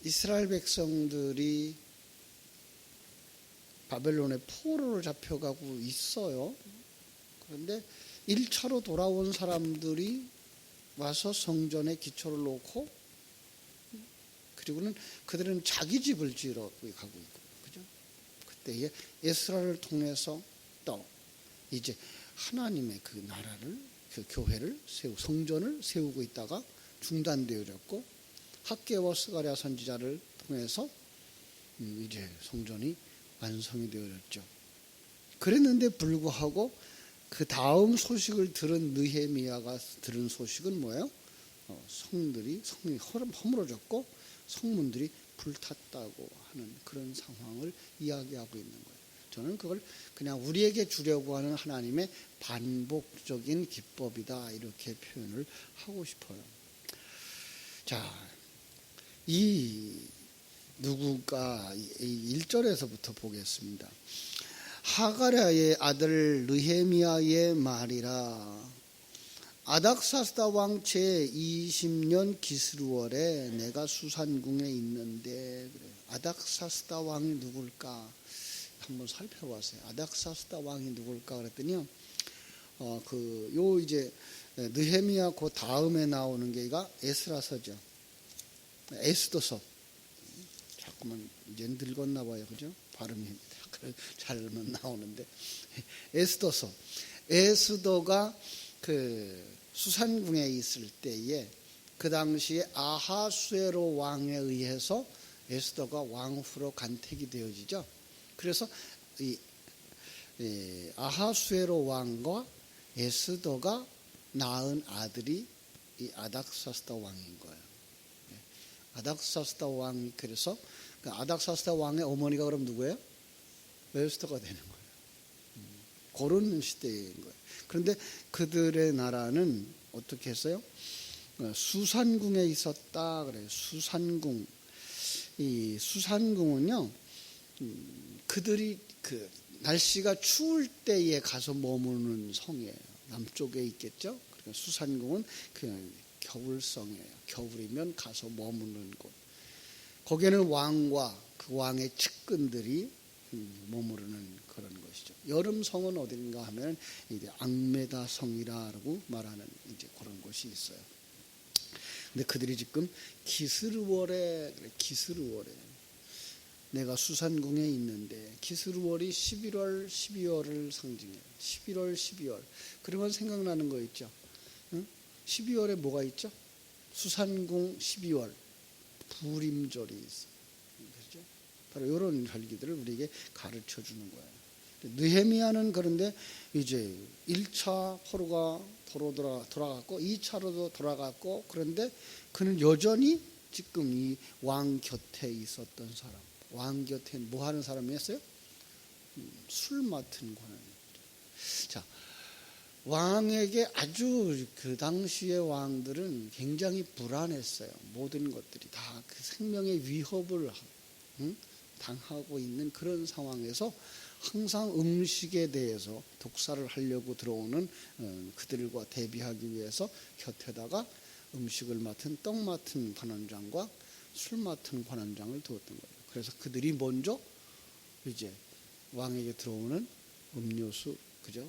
이스라엘 백성들이 바벨론의 포로로 잡혀가고 있어요. 그런데 1차로 돌아온 사람들이 와서 성전에 기초를 놓고, 그리고는 그들은 자기 집을 지으러 가고 있고, 그죠? 그때에 에스라를 통해서 또 이제 하나님의 그 나라를, 그 교회를 성전을 세우고 있다가 중단되어졌고, 학개와 스가랴 선지자를 통해서 이제 성전이 완성이 되어졌죠. 그랬는데 불구하고 그 다음 소식을 들은 느헤미야가 들은 소식은 뭐예요? 성이 허물어졌고 성문들이 불탔다고 하는 그런 상황을 이야기하고 있는 거예요. 저는 그걸 그냥 우리에게 주려고 하는 하나님의 반복적인 기법이다, 이렇게 표현을 하고 싶어요. 자, 이 누구가 1절에서부터 보겠습니다. 하가랴의 아들 느헤미야의 말이라. 아닥사스다 왕 제20년 기스루월에 내가 수산궁에 있는데, 그래. 아닥사스다 왕이 누굴까 한번 살펴봤어요. 아닥사스다 왕이 누굴까 그랬더니요, 이제 느헤미야 그 다음에 나오는 게가 에스라서죠. 에스더서. 자꾸만 이제 늙었나 봐요, 그죠? 발음이 잘만 나오는데. 에스더서. 에스더가 그 수산궁에 있을 때에 그 당시에 아하수에로 왕에 의해서 에스더가 왕후로 간택이 되어지죠. 그래서 이 아하수에로 왕과 에스더가 낳은 아들이 이 아닥사스다 왕인 거예요. 아닥사스다 왕이, 그래서 그 아닥사스다 왕의 어머니가 그럼 누구예요? 에스더가 되는 거예요. 그런 시대인 거예요. 그런데 그들의 나라는 어떻게 했어요? 수산궁에 있었다 그래요. 수산궁. 이 수산궁은요, 그들이 그 날씨가 추울 때에 가서 머무는 성이에요. 남쪽에 있겠죠. 그러니까 수산궁은 그 겨울성이에요. 겨울이면 가서 머무는 곳. 거기에는 왕과 그 왕의 측근들이 머무르는 그런 것이죠. 여름성은 어딘가 하면 이제 앙메다 성이라고 말하는 이제 그런 곳이 있어요. 근데 그들이 지금 기스루월에 내가 수산궁에 있는데, 기스루월이 11월, 12월을 상징해요. 11월, 12월. 그러면 생각나는 거 있죠. 12월에 뭐가 있죠? 수산궁 12월 부림절이 있어요. 그렇죠? 바로 이런 절기들을 우리에게 가르쳐 주는 거예요. 느헤미야는 그런데 이제 1차 포로가 돌아갔고 2차로도 돌아갔고, 그런데 그는 여전히 지금 이 왕 곁에 있었던 사람. 왕 곁에 뭐 하는 사람이었어요? 술 맡은 관원이었죠. 자, 왕에게 아주 그 당시의 왕들은 굉장히 불안했어요. 모든 것들이 다 그 생명의 위협을 당하고 있는 그런 상황에서 항상 음식에 대해서 독살을 하려고 들어오는 그들과 대비하기 위해서 곁에다가 음식을 맡은 떡 맡은 관원장과 술 맡은 관원장을 두었던 거예요. 그래서 그들이 먼저 이제 왕에게 들어오는 음료수, 그죠?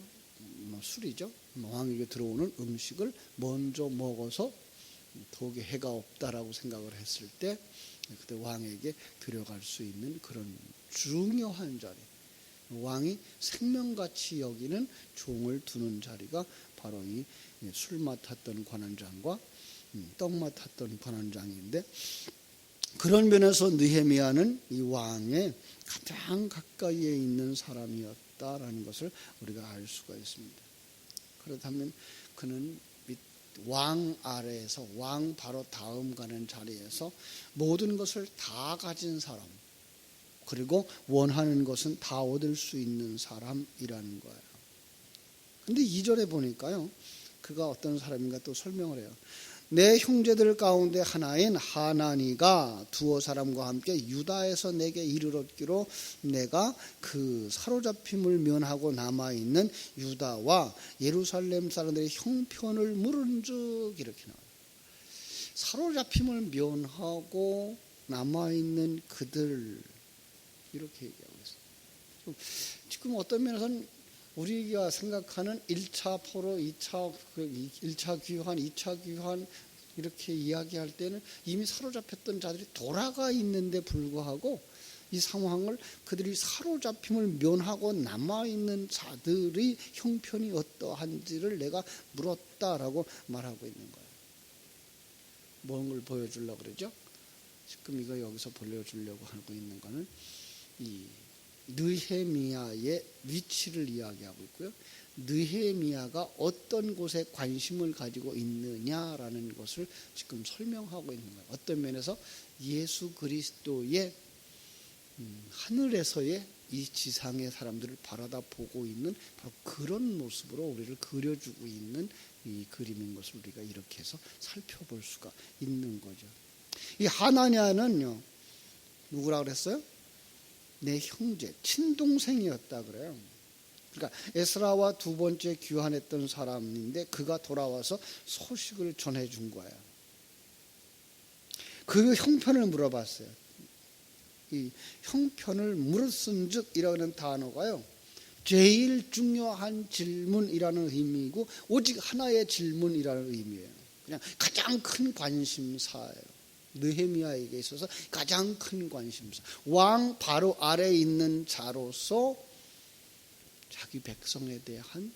술이죠. 왕에게 들어오는 음식을 먼저 먹어서 더욱이 해가 없다라고 생각을 했을 때 그때 왕에게 들어갈 수 있는 그런 중요한 자리, 왕이 생명같이 여기는 종을 두는 자리가 바로 이 술 맡았던 관원장과 떡 맡았던 관원장인데, 그런 면에서 느헤미야는 이 왕의 가장 가까이에 있는 사람이었다라는 것을 우리가 알 수가 있습니다. 그렇다면 그는 왕 아래에서, 왕 바로 다음 가는 자리에서 모든 것을 다 가진 사람, 그리고 원하는 것은 다 얻을 수 있는 사람이라는 거예요. 근데 2절에 보니까요, 그가 어떤 사람인가 또 설명을 해요. 내 형제들 가운데 하나인 하나니가 두어 사람과 함께 유다에서 내게 이르렀기로 내가 그 사로잡힘을 면하고 남아있는 유다와 예루살렘 사람들의 형편을 물은즉, 이렇게 나와요. 사로잡힘을 면하고 남아있는 그들, 이렇게 얘기하고 있어요. 지금 어떤 면에서는 우리가 생각하는 1차 포로, 1차 귀환, 2차 귀환 이렇게 이야기할 때는 이미 사로잡혔던 자들이 돌아가 있는데 불구하고 이 상황을 그들이 사로잡힘을 면하고 남아있는 자들의 형편이 어떠한지를 내가 물었다라고 말하고 있는 거예요. 뭔 걸 보여주려고 그러죠? 지금 이거 여기서 보여주려고 하고 있는 거는 이 느헤미야의 위치를 이야기하고 있고요. 느헤미야가 어떤 곳에 관심을 가지고 있느냐라는 것을 지금 설명하고 있는 거예요. 어떤 면에서 예수 그리스도의 하늘에서의 이 지상의 사람들을 바라다 보고 있는 바로 그런 모습으로 우리를 그려주고 있는 이 그림인 것을 우리가 이렇게 해서 살펴볼 수가 있는 거죠. 이 하나냐는요, 누구라 그랬어요? 내 형제, 친동생이었다 그래요. 그러니까 에스라와 두 번째 귀환했던 사람인데 그가 돌아와서 소식을 전해준 거예요. 그 형편을 물어봤어요. 이 형편을 물었은즉이라는 단어가요, 제일 중요한 질문이라는 의미이고 오직 하나의 질문이라는 의미예요. 그냥 가장 큰 관심사예요. 느헤미야에게 있어서 가장 큰 관심사. 왕 바로 아래에 있는 자로서 자기 백성에 대한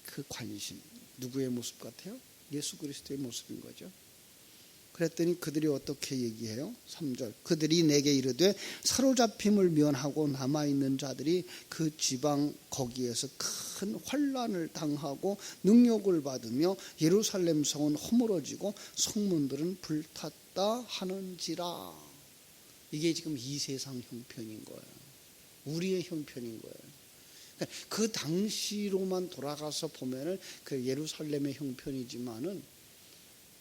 그 관심. 누구의 모습 같아요? 예수 그리스도의 모습인 거죠. 그랬더니 그들이 어떻게 얘기해요? 3절. 그들이 내게 이르되 사로잡힘을 면하고 남아있는 자들이 그 지방 거기에서 큰 환난을 당하고 능욕을 받으며 예루살렘 성은 허물어지고 성문들은 불탔다 하는지라. 이게 지금 이 세상 형편인 거예요. 우리의 형편인 거예요. 그 당시로만 돌아가서 보면은 그 예루살렘의 형편이지만은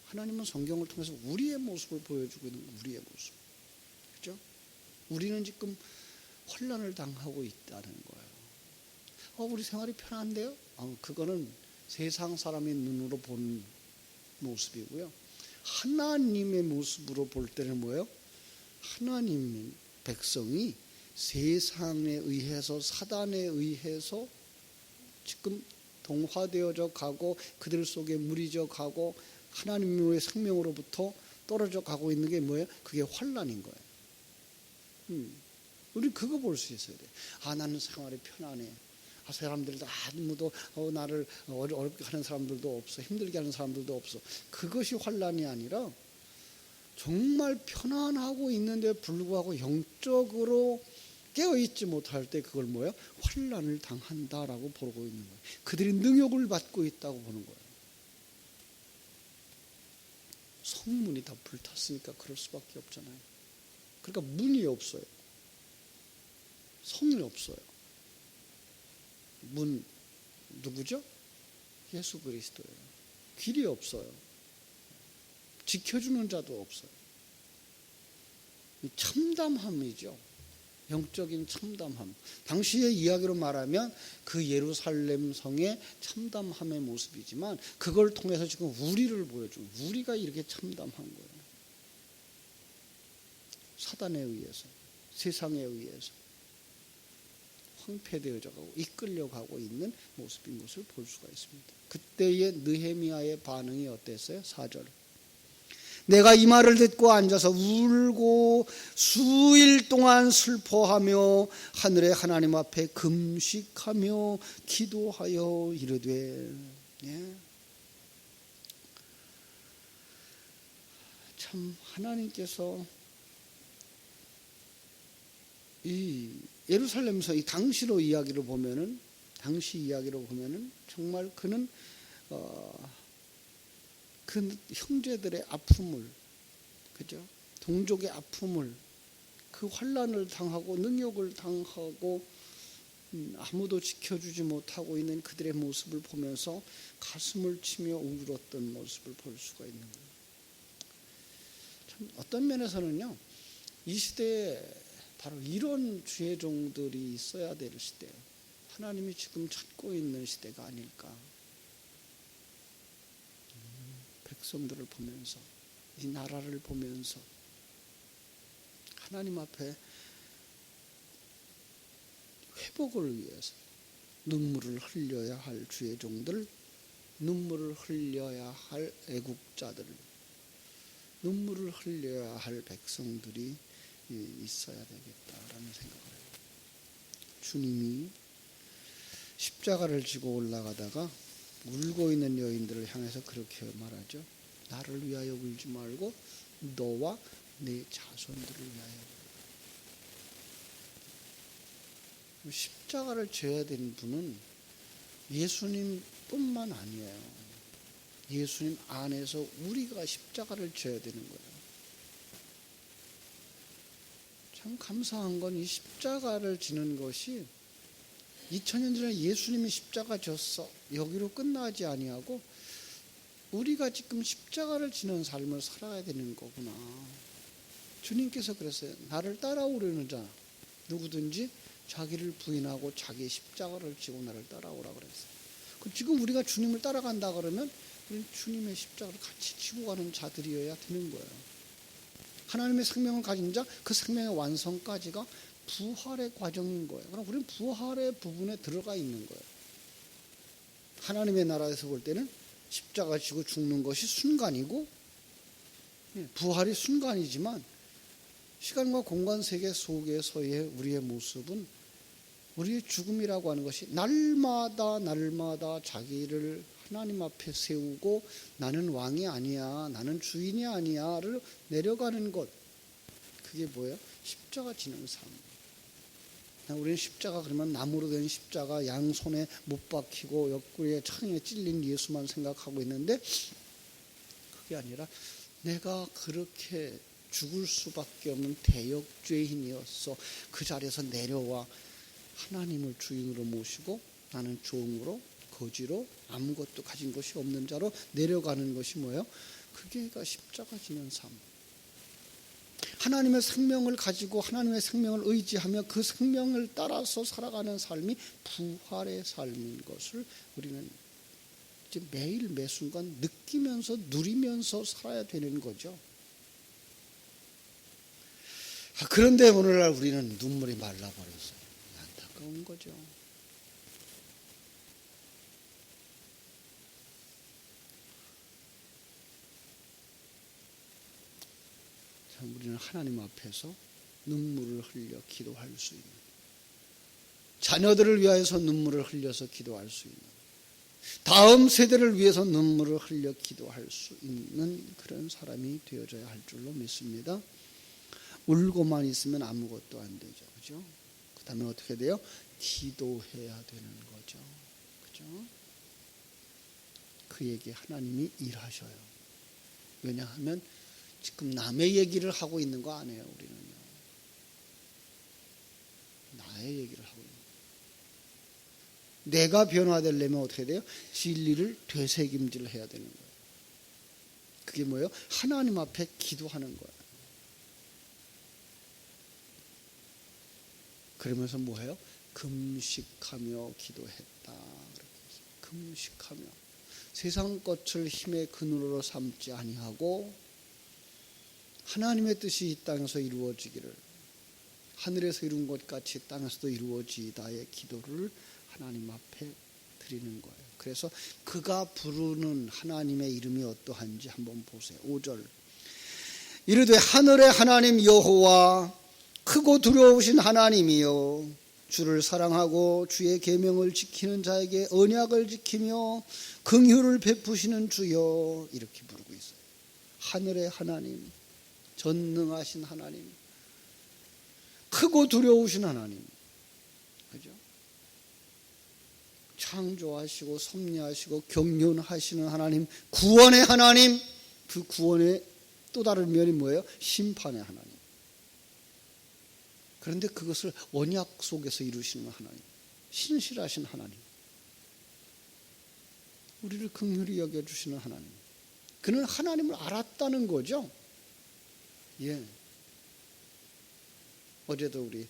하나님은 성경을 통해서 우리의 모습을 보여주고 있는 우리의 모습. 그죠? 우리는 지금 환난을 당하고 있다는 거예요. 우리 생활이 편한데요? 그거는 세상 사람의 눈으로 본 모습이고요. 하나님의 모습으로 볼 때는 뭐예요? 하나님 백성이 세상에 의해서, 사단에 의해서 지금 동화되어져 가고 그들 속에 무리져 가고 하나님의 생명으로부터 떨어져 가고 있는 게 뭐예요? 그게 환난인 거예요. 우리 그거 볼 수 있어야 돼. 나는 생활이 편안해. 사람들도 아무도 나를 어렵게 하는 사람들도 없어. 힘들게 하는 사람들도 없어. 그것이 환난이 아니라 정말 편안하고 있는데 불구하고 영적으로 깨어있지 못할 때 그걸 뭐예요? 환난을 당한다라고 보고 있는 거예요. 그들이 능욕을 받고 있다고 보는 거예요. 성문이 다 불탔으니까 그럴 수밖에 없잖아요. 그러니까 문이 없어요. 성이 없어요. 문 누구죠? 예수 그리스도예요. 길이 없어요. 지켜주는 자도 없어요. 참담함이죠. 영적인 참담함. 당시의 이야기로 말하면 그 예루살렘 성의 참담함의 모습이지만 그걸 통해서 지금 우리를 보여주는, 우리가 이렇게 참담한 거예요. 사단에 의해서, 세상에 의해서 황폐되어져 가고 이끌려가고 있는 모습인 것을 볼 수가 있습니다. 그때의 느헤미야의 반응이 어땠어요? 4절. 내가 이 말을 듣고 앉아서 울고 수일 동안 슬퍼하며 하늘의 하나님 앞에 금식하며 기도하여 이르되, 참 하나님께서 이 예루살렘에서 이 당시로 이야기를 보면은, 당시 이야기로 보면은 정말 그는 그 형제들의 아픔을, 그죠? 동족의 아픔을, 그 환난을 당하고 능욕을 당하고 아무도 지켜주지 못하고 있는 그들의 모습을 보면서 가슴을 치며 울었던 모습을 볼 수가 있는 거예요. 참 어떤 면에서는요, 이 시대에 바로 이런 주의 종들이 있어야 될 시대, 하나님이 지금 찾고 있는 시대가 아닐까. 백성들을 보면서, 이 나라를 보면서 하나님 앞에 회복을 위해서 눈물을 흘려야 할 주의 종들, 눈물을 흘려야 할 애국자들, 눈물을 흘려야 할 백성들이 있어야 되겠다라는 생각을 해요. 주님이 십자가를 지고 올라가다가 울고 있는 여인들을 향해서 그렇게 말하죠. 나를 위하여 울지 말고 너와 내 자손들을 위하여 울라. 십자가를 져야 되는 분은 예수님뿐만 아니에요. 예수님 안에서 우리가 십자가를 져야 되는 거예요. 참 감사한 건 이 십자가를 지는 것이 2000년 전에 예수님이 십자가 졌어. 여기로 끝나지 아니하고 우리가 지금 십자가를 지는 삶을 살아야 되는 거구나. 주님께서 그랬어요. 나를 따라오려는 자 누구든지 자기를 부인하고 자기 십자가를 지고 나를 따라오라 그랬어요. 지금 우리가 주님을 따라간다 그러면 우리는 주님의 십자가를 같이 지고 가는 자들이어야 되는 거예요. 하나님의 생명을 가진 자, 그 생명의 완성까지가 부활의 과정인 거예요. 그럼 우리는 부활의 부분에 들어가 있는 거예요. 하나님의 나라에서 볼 때는 십자가 지고 죽는 것이 순간이고, 부활이 순간이지만 시간과 공간 세계 속에서의 우리의 모습은, 우리의 죽음이라고 하는 것이 날마다 자기를 하나님 앞에 세우고 나는 왕이 아니야, 나는 주인이 아니야를 내려가는 것. 그게 뭐예요? 십자가 지는 삶. 우리는 십자가 그러면 나무로 된 십자가, 양손에 못 박히고 옆구리에 창에 찔린 예수만 생각하고 있는데, 그게 아니라 내가 그렇게 죽을 수밖에 없는 대역죄인이었어. 그 자리에서 내려와 하나님을 주인으로 모시고 나는 종으로, 거지로, 아무것도 가진 것이 없는 자로 내려가는 것이 뭐예요? 그게가 십자가 지는 삶. 하나님의 생명을 가지고 하나님의 생명을 의지하며 그 생명을 따라서 살아가는 삶이 부활의 삶인 것을 우리는 이제 매일 매순간 느끼면서 누리면서 살아야 되는 거죠. 그런데 오늘날 우리는 눈물이 말라버렸어요. 안타까운 거죠. 참 우리는 하나님 앞에서 눈물을 흘려 기도할 수 있는, 자녀들을 위하여서 눈물을 흘려서 기도할 수 있는, 다음 세대를 위해서 눈물을 흘려 기도할 수 있는 그런 사람이 되어져야 할 줄로 믿습니다. 울고만 있으면 아무것도 안 되죠. 그죠? 그 다음에 어떻게 돼요? 기도해야 되는 거죠. 그죠? 그에게 하나님이 일하셔요. 왜냐하면 지금 남의 얘기를 하고 있는 거 아니에요. 우리는요. 나의 얘기를 하고 있는 거예요. 내가 변화되려면 어떻게 돼요? 진리를 되새김질 해야 되는 거예요. 그게 뭐예요? 하나님 앞에 기도하는 거예요. 그러면서 뭐예요? 금식하며 기도했다. 금식하며 세상 것을 힘의 근원으로 삼지 아니하고 하나님의 뜻이 이 땅에서 이루어지기를, 하늘에서 이룬 것 같이 땅에서도 이루어지다의 기도를 하나님 앞에 드리는 거예요. 그래서 그가 부르는 하나님의 이름이 어떠한지 한번 보세요. 5절. 이르되 하늘의 하나님 여호와, 크고 두려우신 하나님이여, 주를 사랑하고 주의 계명을 지키는 자에게 언약을 지키며 긍휼을 베푸시는 주여, 이렇게 부르고 있어요. 하늘의 하나님, 전능하신 하나님, 크고 두려우신 하나님, 그죠? 창조하시고 섭리하시고 경륜하시는 하나님, 구원의 하나님. 그 구원의 또 다른 면이 뭐예요? 심판의 하나님. 그런데 그것을 언약 속에서 이루시는 하나님, 신실하신 하나님, 우리를 긍휼히 여겨주시는 하나님. 그는 하나님을 알았다는 거죠. 예. 어제도 우리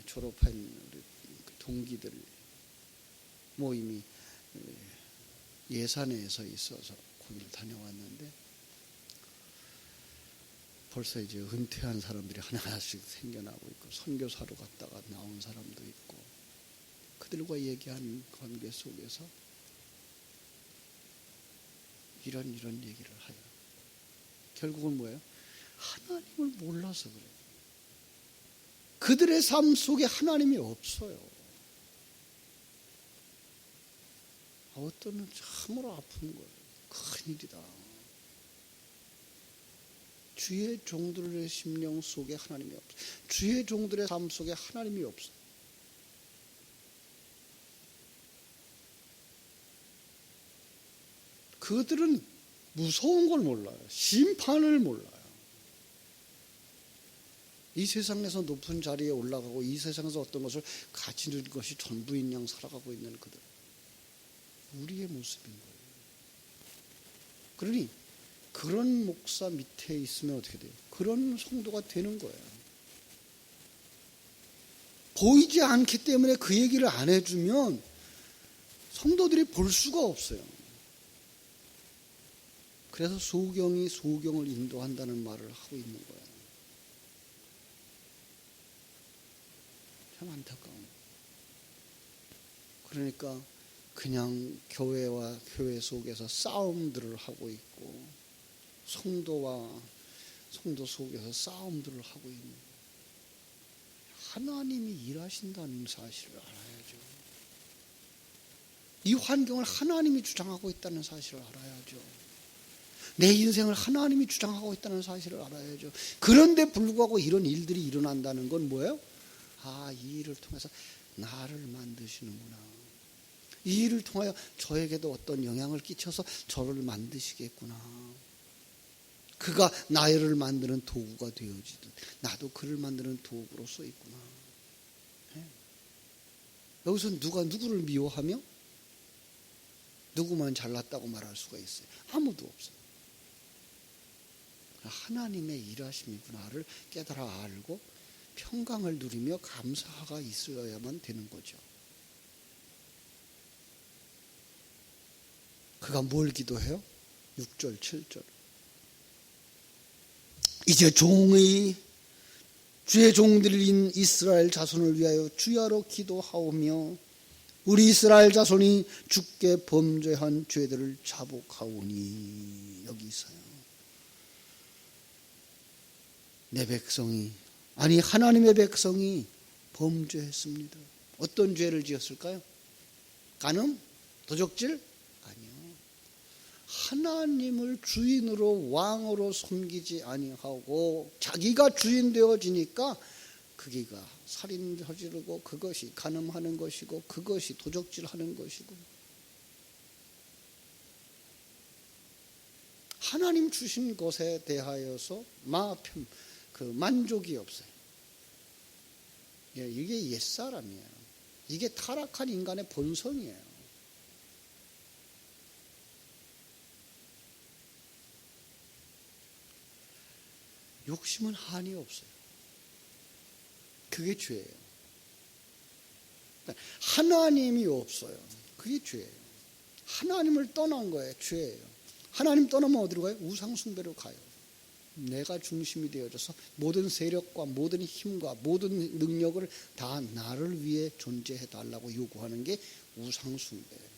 졸업한 우리 동기들 모임이 예산에서 있어서 거기를 다녀왔는데 벌써 이제 은퇴한 사람들이 하나씩 생겨나고 있고 선교사로 갔다가 나온 사람도 있고 그들과 얘기한 관계 속에서 이런 얘기를 하여 결국은 뭐예요? 하나님을 몰라서 그래요. 그들의 삶 속에 하나님이 없어요. 어떤 은 참으로 아픈 거예요. 큰일이다. 주의 종들의 심령 속에 하나님이 없어요. 주의 종들의 삶 속에 하나님이 없어요. 그들은 무서운 걸 몰라요. 심판을 몰라요. 이 세상에서 높은 자리에 올라가고 이 세상에서 어떤 것을 가지는 것이 전부인 양 살아가고 있는 그들. 우리의 모습인 거예요. 그러니 그런 목사 밑에 있으면 어떻게 돼요? 그런 성도가 되는 거예요. 보이지 않기 때문에 그 얘기를 안 해주면 성도들이 볼 수가 없어요. 그래서 소경이 소경을 인도한다는 말을 하고 있는 거예요. 참 안타까운. 그러니까 그냥 교회와 교회 속에서 싸움들을 하고 있고 성도와 성도 속에서 싸움들을 하고 있는 거예요. 하나님이 일하신다는 사실을 알아야죠. 이 환경을 하나님이 주장하고 있다는 사실을 알아야죠. 내 인생을 하나님이 주장하고 있다는 사실을 알아야죠. 그런데 불구하고 이런 일들이 일어난다는 건 뭐예요? 아, 이 일을 통해서 나를 만드시는구나. 이 일을 통하여 저에게도 어떤 영향을 끼쳐서 저를 만드시겠구나. 그가 나를 만드는 도구가 되어지듯 나도 그를 만드는 도구로서 있구나. 네. 여기서 누가 누구를 미워하며 누구만 잘났다고 말할 수가 있어요? 아무도 없어요. 하나님의 일하심이구나를 깨달아 알고 평강을 누리며 감사가 있어야만 되는 거죠. 그가 뭘 기도해요? 6절, 7절. 이제 주의 종들인 이스라엘 자손을 위하여 주야로 기도하오며 우리 이스라엘 자손이 주께 범죄한 죄들을 자복하오니. 여기 있어요. 내 백성이, 아니 하나님의 백성이 범죄했습니다. 어떤 죄를 지었을까요? 간음? 도적질? 아니요. 하나님을 주인으로 왕으로 섬기지 아니하고 자기가 주인 되어지니까 그기가 살인 저지르고 그것이 간음하는 것이고 그것이 도적질하는 것이고 하나님 주신 것에 대하여서 만족이 없어요. 이게 옛사람이에요. 이게 타락한 인간의 본성이에요. 욕심은 한이 없어요. 그게 죄예요. 하나님이 없어요. 그게 죄예요. 하나님을 떠난 거예요. 죄예요. 하나님 떠나면 어디로 가요? 우상숭배로 가요. 내가 중심이 되어져서 모든 세력과 모든 힘과 모든 능력을 다 나를 위해 존재해달라고 요구하는 게 우상숭배예요.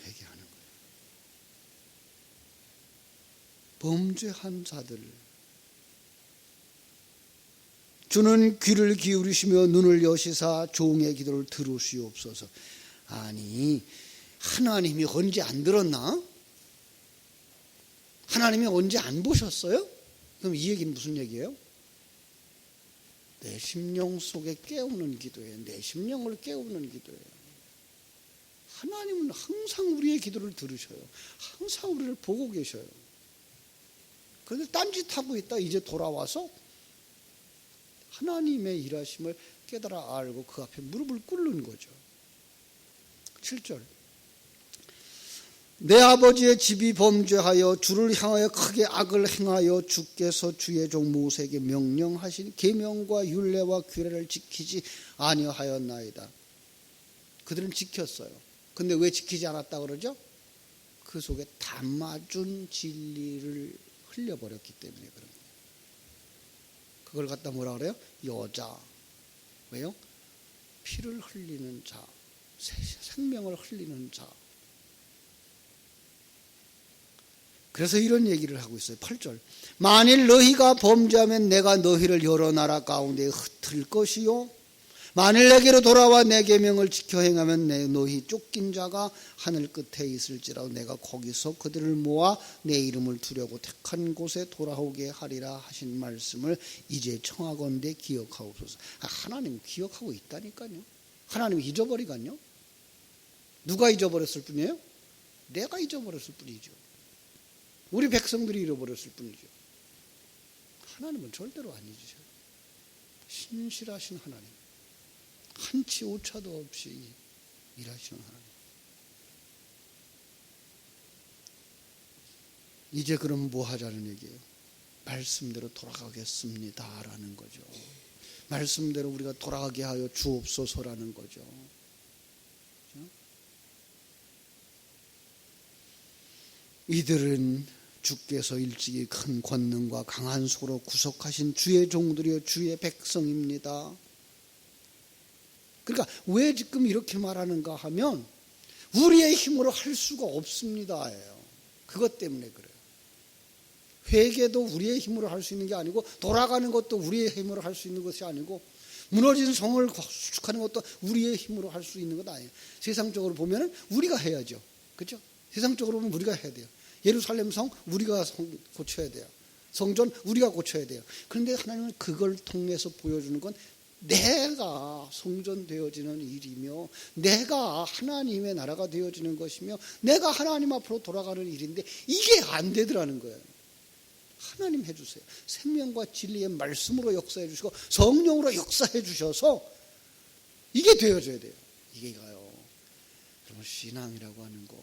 회개하는 거예요. 범죄한 자들, 주는 귀를 기울이시며 눈을 여시사 종의 기도를 들으시옵소서. 아니, 하나님이 언제 안 들었나? 하나님이 언제 안 보셨어요? 그럼 이 얘기는 무슨 얘기예요? 내 심령 속에 깨우는 기도예요. 내 심령을 깨우는 기도예요. 하나님은 항상 우리의 기도를 들으셔요. 항상 우리를 보고 계셔요. 그런데 딴짓하고 있다 이제 돌아와서 하나님의 일하심을 깨달아 알고 그 앞에 무릎을 꿇는 거죠. 7절. 내 아버지의 집이 범죄하여 주를 향하여 크게 악을 행하여 주께서 주의 종 모세에게 명령하신 계명과 율례와 규례를 지키지 아니하였나이다. 그들은 지켰어요. 근데 왜 지키지 않았다 그러죠? 그 속에 담아준 진리를 흘려버렸기 때문에 그런 거예요. 그걸 갖다 뭐라 그래요? 여자. 왜요? 피를 흘리는 자, 생명을 흘리는 자. 그래서 이런 얘기를 하고 있어요. 8절. 만일 너희가 범죄하면 내가 너희를 여러 나라 가운데 흩을 것이요. 만일 내게로 돌아와 내 계명을 지켜 행하면 너희 쫓긴 자가 하늘 끝에 있을지라도 내가 거기서 그들을 모아 내 이름을 두려고 택한 곳에 돌아오게 하리라 하신 말씀을 이제 청하건대 기억하옵소서. 하나님 기억하고 있다니까요. 하나님이 잊어버리간요. 누가 잊어버렸을 뿐이에요? 내가 잊어버렸을 뿐이죠. 우리 백성들이 잃어버렸을 뿐이죠. 하나님은 절대로 안 잊으셔요. 신실하신 하나님. 한치 오차도 없이 일하시는 하나님. 이제 그럼 뭐 하자는 얘기예요? 말씀대로 돌아가겠습니다 라는 거죠. 말씀대로 우리가 돌아가게 하여 주옵소서라는 거죠. 이들은 주께서 일찍이 큰 권능과 강한 손으로 구속하신 주의 종들이요 주의 백성입니다. 그러니까 왜 지금 이렇게 말하는가 하면 우리의 힘으로 할 수가 없습니다. 그것 때문에 그래요. 회개도 우리의 힘으로 할 수 있는 게 아니고 돌아가는 것도 우리의 힘으로 할 수 있는 것이 아니고 무너진 성을 구축하는 것도 우리의 힘으로 할 수 있는 것 아니에요. 세상적으로 보면 우리가 해야죠. 그렇죠? 세상적으로 보면 우리가 해야 돼요. 예루살렘 성 우리가 고쳐야 돼요. 성전 우리가 고쳐야 돼요. 그런데 하나님은 그걸 통해서 보여주는 건 내가 성전되어지는 일이며 내가 하나님의 나라가 되어지는 것이며 내가 하나님 앞으로 돌아가는 일인데 이게 안 되더라는 거예요. 하나님 해주세요. 생명과 진리의 말씀으로 역사해 주시고 성령으로 역사해 주셔서 이게 되어져야 돼요. 이게가요. 그러면 신앙이라고 하는 거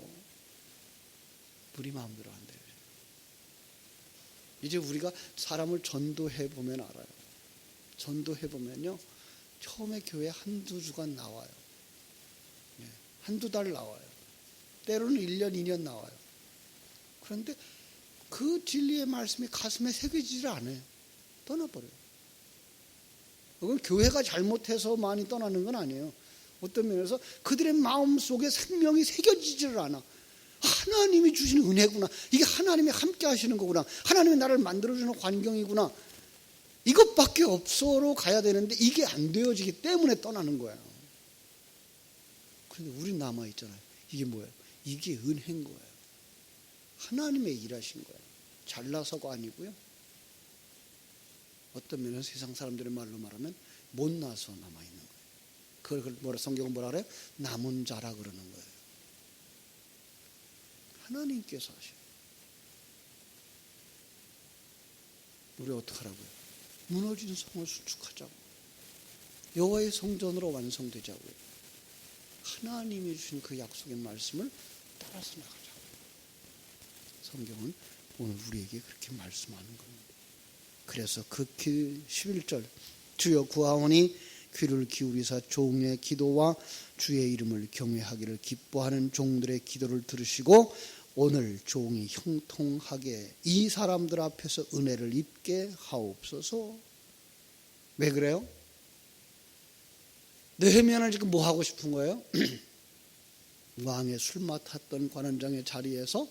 우리 마음대로 안 돼요. 이제 우리가 사람을 전도해 보면 알아요. 전도해 보면요. 처음에 교회 한두 주간 나와요. 한두 달 나와요. 때로는 1년, 2년 나와요. 그런데 그 진리의 말씀이 가슴에 새겨지질 않아요. 떠나버려요. 그건 교회가 잘못해서 많이 떠나는 건 아니에요. 어떤 면에서 그들의 마음속에 생명이 새겨지지를 않아. 하나님이 주시는 은혜구나. 이게 하나님이 함께 하시는 거구나. 하나님이 나를 만들어주는 환경이구나. 이것밖에 없어로 가야 되는데 이게 안 되어지기 때문에 떠나는 거예요. 그런데 우린 남아있잖아요. 이게 뭐예요? 이게 은혜인 거예요. 하나님의 일하신 거예요. 잘나서가 아니고요. 어떤 면에서 세상 사람들의 말로 말하면 못나서 남아있는 거예요. 그걸 성경은 뭐라 그래요? 남은 자라 그러는 거예요. 하나님께서 하셔요. 우리 어떡하라고요? 무너진 성을 수축하자고. 여호와의 성전으로 완성되자고요. 하나님이 주신 그 약속의 말씀을 따라서 나가자고. 성경은 오늘 우리에게 그렇게 말씀하는 겁니다. 그래서 그 11절 주여 구하오니 귀를 기울이사 종의 기도와 주의 이름을 경외하기를 기뻐하는 종들의 기도를 들으시고 오늘 종이 형통하게 이 사람들 앞에서 은혜를 입게 하옵소서. 왜 그래요? 느헤미야는 지금 뭐 하고 싶은 거예요? 왕의 술 맡았던 관원장의 자리에서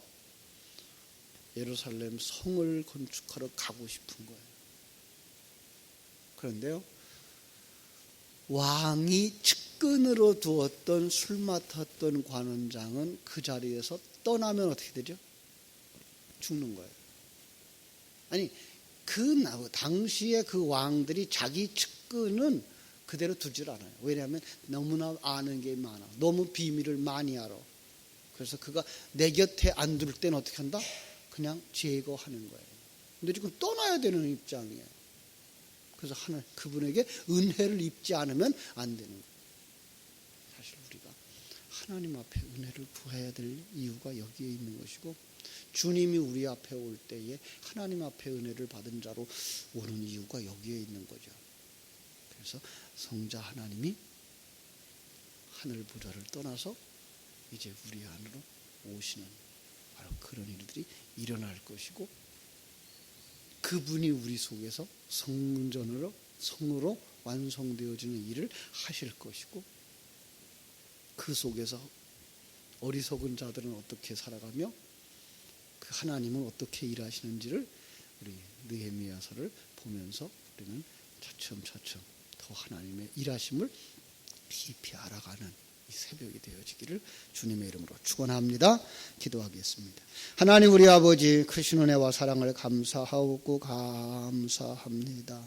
예루살렘 성을 건축하러 가고 싶은 거예요. 그런데요, 왕이 측근으로 두었던 술 맡았던 관원장은 그 자리에서 떠나면 어떻게 되죠? 죽는 거예요. 아니, 당시에 그 왕들이 자기 측근은 그대로 두질 않아요. 왜냐하면 너무나 아는 게 많아. 너무 비밀을 많이 알아. 그래서 그가 내 곁에 안 둘 때는 어떻게 한다? 그냥 제거하는 거예요. 근데 지금 떠나야 되는 입장이에요. 그래서 그분에게 은혜를 입지 않으면 안 되는 거예요. 사실 우리가 하나님 앞에 은혜를 구해야 될 이유가 여기에 있는 것이고 주님이 우리 앞에 올 때에 하나님 앞에 은혜를 받은 자로 오는 이유가 여기에 있는 거죠. 그래서 성자 하나님이 하늘 보좌를 떠나서 이제 우리 안으로 오시는 바로 그런 일들이 일어날 것이고 그분이 우리 속에서 성으로 완성되어지는 일을 하실 것이고 그 속에서 어리석은 자들은 어떻게 살아가며 그 하나님은 어떻게 일하시는지를 우리 느헤미야서를 보면서 우리는 차츰차츰 더 하나님의 일하심을 깊이 알아가는 이 새벽이 되어지기를 주님의 이름으로 축원합니다. 기도하겠습니다. 하나님 우리 아버지 크신 은혜와 사랑을 감사하고 감사합니다.